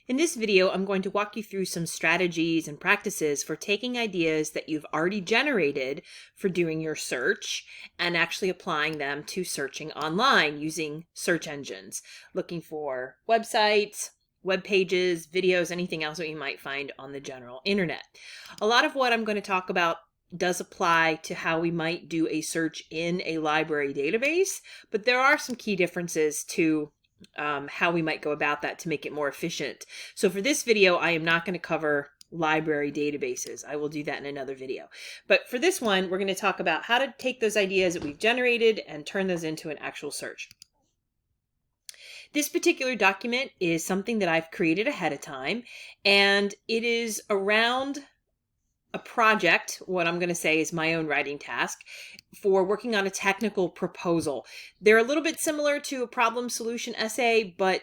In this video, I'm going to walk you through some strategies and practices for taking ideas that you've already generated for doing your search and actually applying them to searching online using search engines, looking for websites, web pages, videos, anything else that you might find on the general internet. A lot of what I'm going to talk about does apply to how we might do a search in a library database, but there are some key differences to how we might go about that to make it more efficient. So for this video, I am not going to cover library databases. I will do that in another video. But for this one, we're going to talk about how to take those ideas that we've generated and turn those into an actual search. This particular document is something that I've created ahead of time, and it is around a project, what I'm going to say is my own writing task, for working on a technical proposal. They're a little bit similar to a problem solution essay, but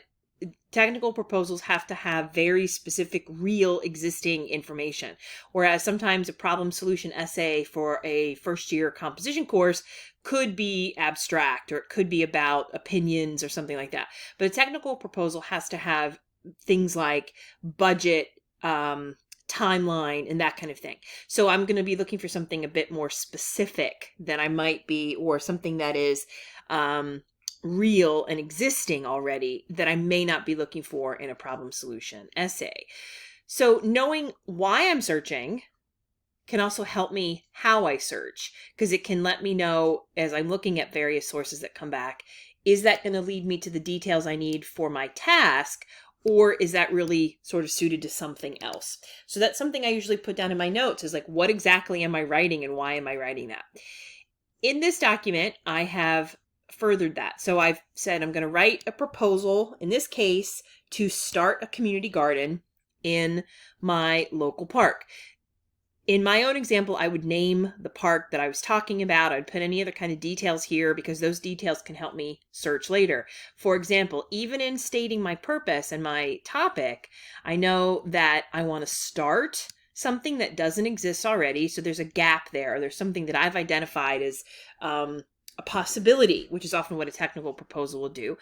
technical proposals have to have very specific, real existing information. Whereas sometimes a problem solution essay for a first year composition course could be abstract, or it could be about opinions or something like that. But a technical proposal has to have things like budget, timeline, and that kind of thing. So I'm going to be looking for something a bit more specific than I might be, or something that is real and existing already that I may not be looking for in a problem solution essay. So knowing why I'm searching can also help me how I search, because it can let me know as I'm looking at various sources that come back, is that going to lead me to the details I need for my task? Or is that really sort of suited to something else? So that's something I usually put down in my notes, is like, what exactly am I writing and why am I writing that? In this document, I have furthered that. So I've said I'm going to write a proposal, in this case, to start a community garden in my local park. In my own example, I would name the park that I was talking about. I'd put any other kind of details here because those details can help me search later. For example, even in stating my purpose and my topic, I know that I want to start something that doesn't exist already. So there's a gap there. There's something that I've identified as a possibility, which is often what a technical proposal will do.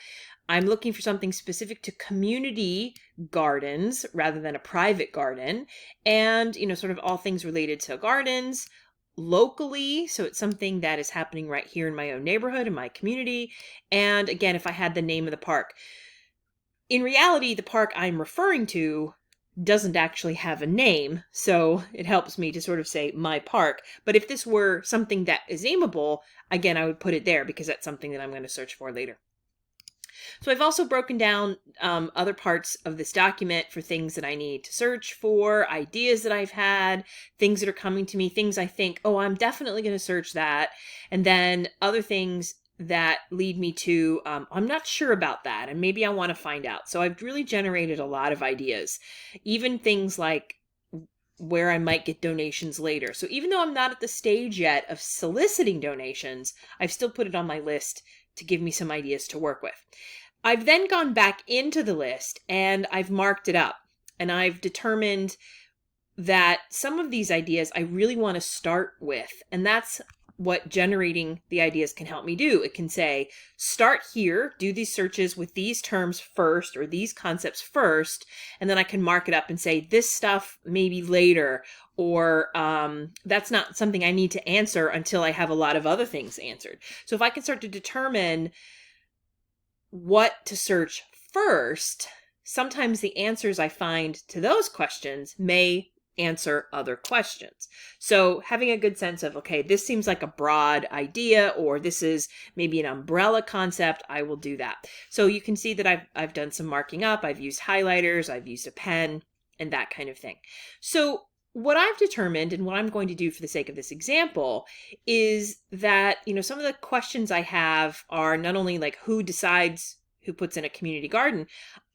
I'm looking for something specific to community gardens rather than a private garden, and, sort of all things related to gardens locally. So it's something that is happening right here in my own neighborhood, in my community. And again, if I had the name of the park, in reality, the park I'm referring to doesn't actually have a name, so it helps me to sort of say my park. But if this were something that is aimable, again, I would put it there because that's something that I'm going to search for later. So I've also broken down other parts of this document for things that I need to search for, ideas that I've had, things that are coming to me, things I think, oh, I'm definitely going to search that. And then other things that lead me to, I'm not sure about that, and maybe I want to find out. So I've really generated a lot of ideas, even things like where I might get donations later. So even though I'm not at the stage yet of soliciting donations, I've still put it on my list to give me some ideas to work with. I've then gone back into the list and I've marked it up, and I've determined that some of these ideas I really want to start with, and that's what generating the ideas can help me do. It can say, start here, do these searches with these terms first, or these concepts first, and then I can mark it up and say, this stuff maybe later, or that's not something I need to answer until I have a lot of other things answered. So if I can start to determine what to search first, sometimes the answers I find to those questions may answer other questions. So having a good sense of, okay, this seems like a broad idea, or this is maybe an umbrella concept, I will do that. So you can see that I've done some marking up, I've used highlighters, I've used a pen, and that kind of thing. So what I've determined, and what I'm going to do for the sake of this example, is that, some of the questions I have are not only like who decides who puts in a community garden.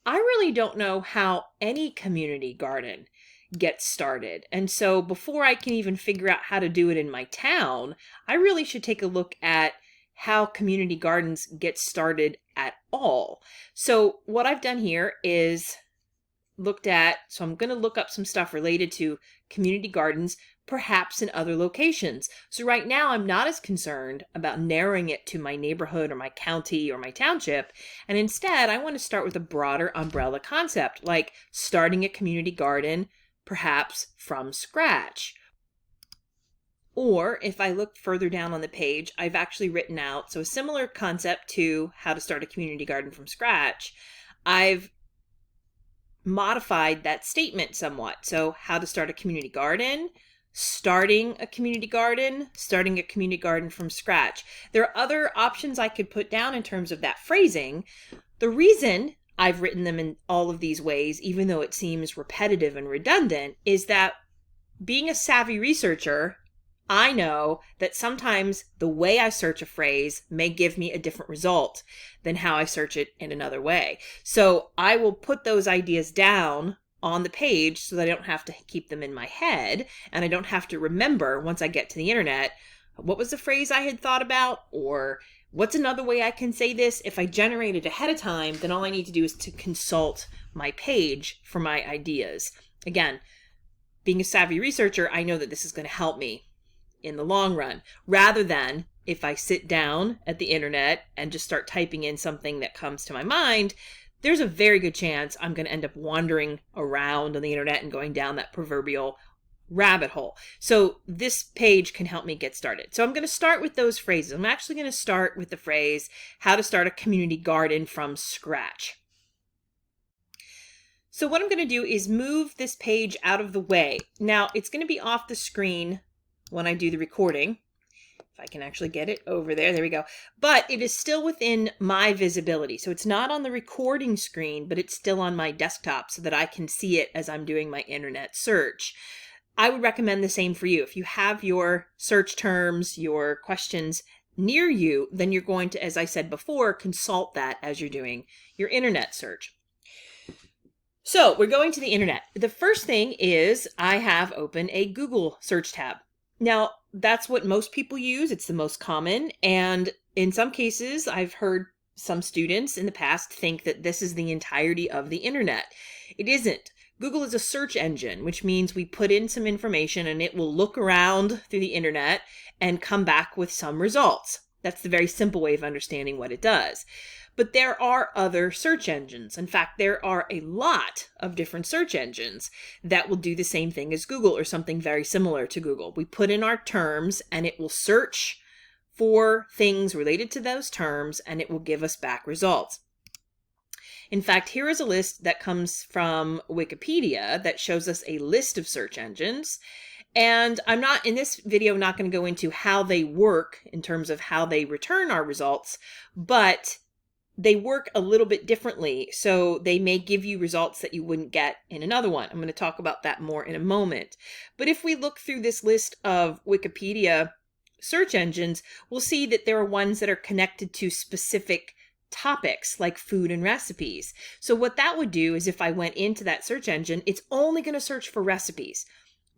I really don't know how any community garden gets started. And so before I can even figure out how to do it in my town, I really should take a look at how community gardens get started at all. So what I've done here is so I'm going to look up some stuff related to community gardens, perhaps in other locations. So right now I'm not as concerned about narrowing it to my neighborhood or my county or my township. And instead, I want to start with a broader umbrella concept, like starting a community garden, perhaps from scratch. Or if I look further down on the page, I've actually written out, so a similar concept to how to start a community garden from scratch, I've modified that statement somewhat. So how to start a community garden, starting a community garden, starting a community garden from scratch. There are other options I could put down in terms of that phrasing. The reason I've written them in all of these ways, even though it seems repetitive and redundant, is that being a savvy researcher, I know that sometimes the way I search a phrase may give me a different result than how I search it in another way. So I will put those ideas down on the page so that I don't have to keep them in my head, and I don't have to remember once I get to the internet, what was the phrase I had thought about, or what's another way I can say this? If I generate it ahead of time, then all I need to do is to consult my page for my ideas. Again, being a savvy researcher, I know that this is going to help me in the long run, rather than if I sit down at the internet and just start typing in something that comes to my mind, there's a very good chance I'm going to end up wandering around on the internet and going down that proverbial rabbit hole. So this page can help me get started. So I'm going to start with those phrases. I'm actually going to start with the phrase, how to start a community garden from scratch. So what I'm going to do is move this page out of the way. Now it's going to be off the screen when I do the recording. If I can actually get it over there, there we go. But it is still within my visibility. So it's not on the recording screen, but it's still on my desktop so that I can see it as I'm doing my internet search. I would recommend the same for you. If you have your search terms, your questions near you, then you're going to, as I said before, consult that as you're doing your internet search. So we're going to the internet. The first thing is I have open a Google search tab. Now, that's what most people use. It's the most common. And in some cases, I've heard some students in the past think that this is the entirety of the internet. It isn't. Google is a search engine, which means we put in some information and it will look around through the internet and come back with some results. That's the very simple way of understanding what it does. But there are other search engines. In fact, there are a lot of different search engines that will do the same thing as Google or something very similar to Google. We put in our terms and it will search for things related to those terms and it will give us back results. In fact, here is a list that comes from Wikipedia that shows us a list of search engines. And I'm not, in this video, not going to go into how they work in terms of how they return our results, but they work a little bit differently, so they may give you results that you wouldn't get in another one. I'm going to talk about that more in a moment. But if we look through this list of Wikipedia search engines, we'll see that there are ones that are connected to specific topics like food and recipes. So what that would do is if I went into that search engine, it's only going to search for recipes.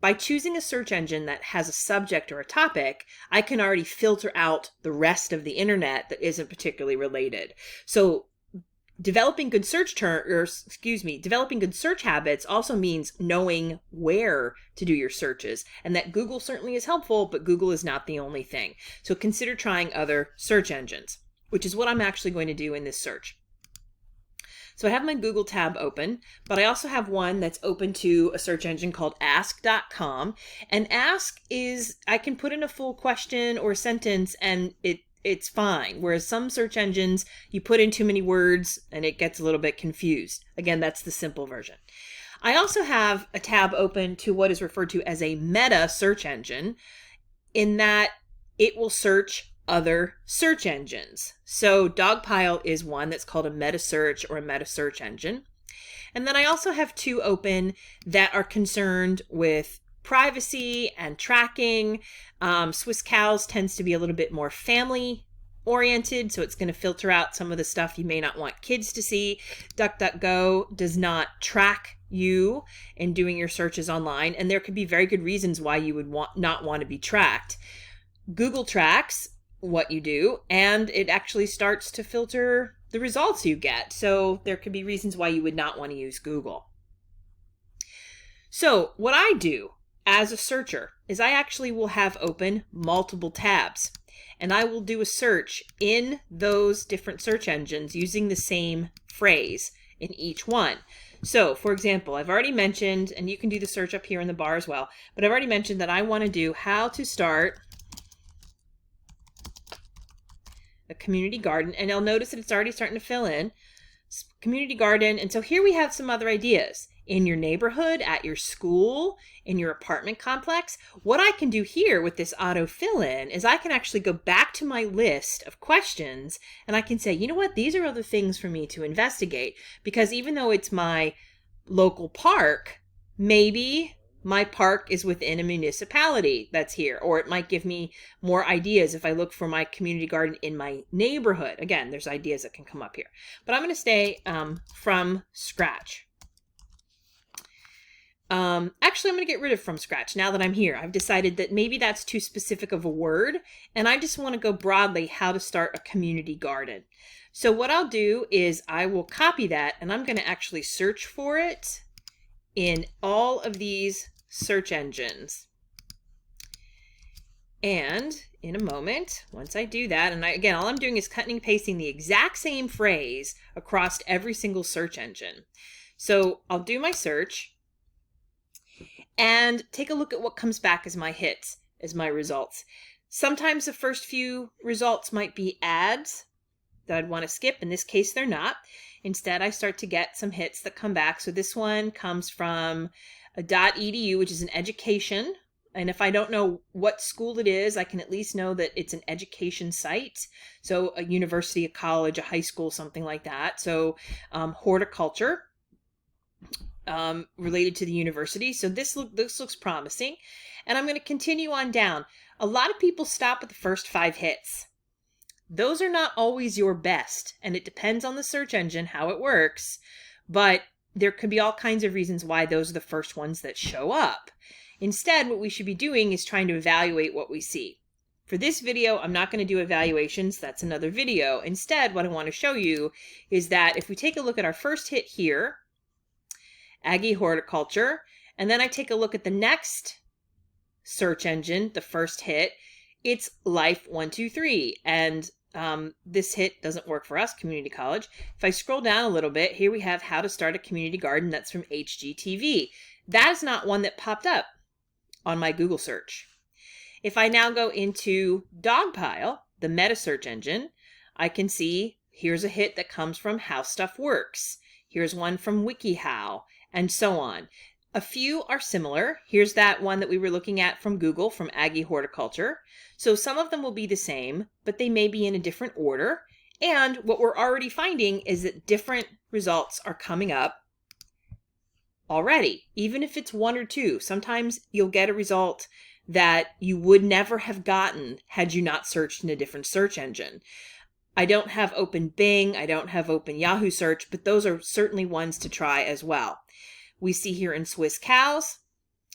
By choosing a search engine that has a subject or a topic, I can already filter out the rest of the internet that isn't particularly related. So developing good developing good search habits also means knowing where to do your searches, and that Google certainly is helpful, but Google is not the only thing. So consider trying other search engines, which is what I'm actually going to do in this search. So I have my Google tab open, but I also have one that's open to a search engine called ask.com. And ask is, I can put in a full question or sentence and it's fine. Whereas some search engines, you put in too many words and it gets a little bit confused. Again, that's the simple version. I also have a tab open to what is referred to as a meta search engine, in that it will search other search engines. So Dogpile is one that's called a meta search or a meta search engine. And then I also have two open that are concerned with privacy and tracking. Swiss Cows tends to be a little bit more family oriented, so it's going to filter out some of the stuff you may not want kids to see. DuckDuckGo does not track you in doing your searches online, and there could be very good reasons why you would not want to be tracked. Google tracks what you do, and it actually starts to filter the results you get. So there could be reasons why you would not want to use Google. So what I do as a searcher is I actually will have open multiple tabs, and I will do a search in those different search engines using the same phrase in each one. So, for example, I've already mentioned, and you can do the search up here in the bar as well, but I've already mentioned that I want to do how to start a community garden, and you'll notice that it's already starting to fill in. Community garden, and so here we have some other ideas. In your neighborhood, at your school, in your apartment complex. What I can do here with this auto fill in is I can actually go back to my list of questions and I can say, you know what, these are other things for me to investigate, because even though it's my local park, maybe my park is within a municipality that's here, or it might give me more ideas if I look for my community garden in my neighborhood. Again, there's ideas that can come up here, but I'm going to stay from scratch. Actually, I'm going to get rid of from scratch now that I'm here. I've decided that maybe that's too specific of a word, and I just want to go broadly how to start a community garden. So what I'll do is I will copy that, and I'm going to actually search for it in all of these search engines. And in a moment, once I do that, and again, all I'm doing is cutting and pasting the exact same phrase across every single search engine. So I'll do my search and take a look at what comes back as my hits, as my results. Sometimes the first few results might be ads that I'd want to skip. In this case, they're not. Instead, I start to get some hits that come back. So this one comes from a .edu, which is an education. And if I don't know what school it is, I can at least know that it's an education site. So a university, a college, a high school, something like that. So horticulture. Related to the university. So this looks promising. And I'm going to continue on down. A lot of people stop at the first 5 hits. Those are not always your best, and it depends on the search engine, how it works, but there could be all kinds of reasons why those are the first ones that show up. Instead, what we should be doing is trying to evaluate what we see. For this video, I'm not going to do evaluations. That's another video. Instead, what I want to show you is that if we take a look at our first hit here, Aggie Horticulture, and then I take a look at the next search engine, the first hit, it's Life 123, and this hit doesn't work for us, Community College. If I scroll down a little bit, here we have How to Start a Community Garden. That's from HGTV. That is not one that popped up on my Google search. If I now go into Dogpile, the meta search engine, I can see here's a hit that comes from How Stuff Works. Here's one from WikiHow, and so on. A few are similar. Here's that one that we were looking at from Google, from Aggie Horticulture. So some of them will be the same, but they may be in a different order. And what we're already finding is that different results are coming up already, even if it's 1 or 2. Sometimes you'll get a result that you would never have gotten had you not searched in a different search engine. I don't have open Bing, I don't have open Yahoo search, but those are certainly ones to try as well. We see here in Swiss Cows,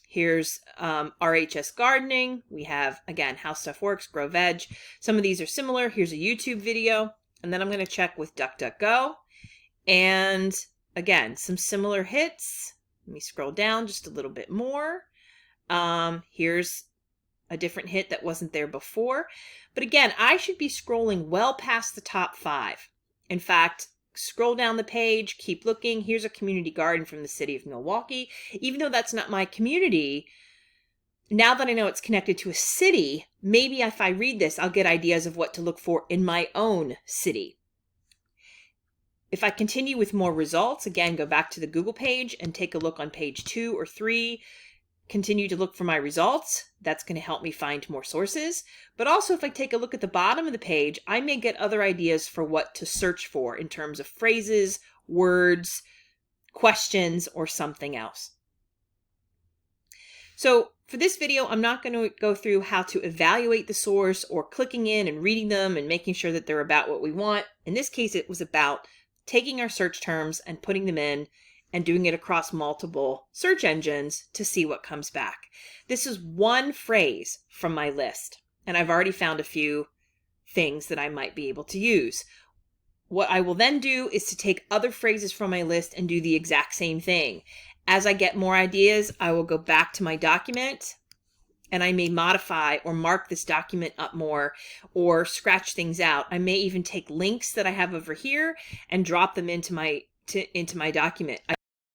here's RHS Gardening. We have, again, How Stuff Works, Grow Veg. Some of these are similar. Here's a YouTube video. And then I'm going to check with DuckDuckGo. And again, some similar hits. Let me scroll down just a little bit more. Here's a different hit that wasn't there before. But again, I should be scrolling well past the top 5. In fact, scroll down the page, keep looking. Here's a community garden from the city of Milwaukee. Even though that's not my community, now that I know it's connected to a city, maybe if I read this, I'll get ideas of what to look for in my own city. If I continue with more results, again, go back to the Google page and take a look on page 2 or 3. Continue to look for my results. That's going to help me find more sources. But also if I take a look at the bottom of the page, I may get other ideas for what to search for in terms of phrases, words, questions, or something else. So for this video, I'm not going to go through how to evaluate the source or clicking in and reading them and making sure that they're about what we want. In this case, it was about taking our search terms and putting them in and doing it across multiple search engines to see what comes back. This is one phrase from my list, and I've already found a few things that I might be able to use. What I will then do is to take other phrases from my list and do the exact same thing. As I get more ideas, I will go back to my document and I may modify or mark this document up more or scratch things out. I may even take links that I have over here and drop them into my document.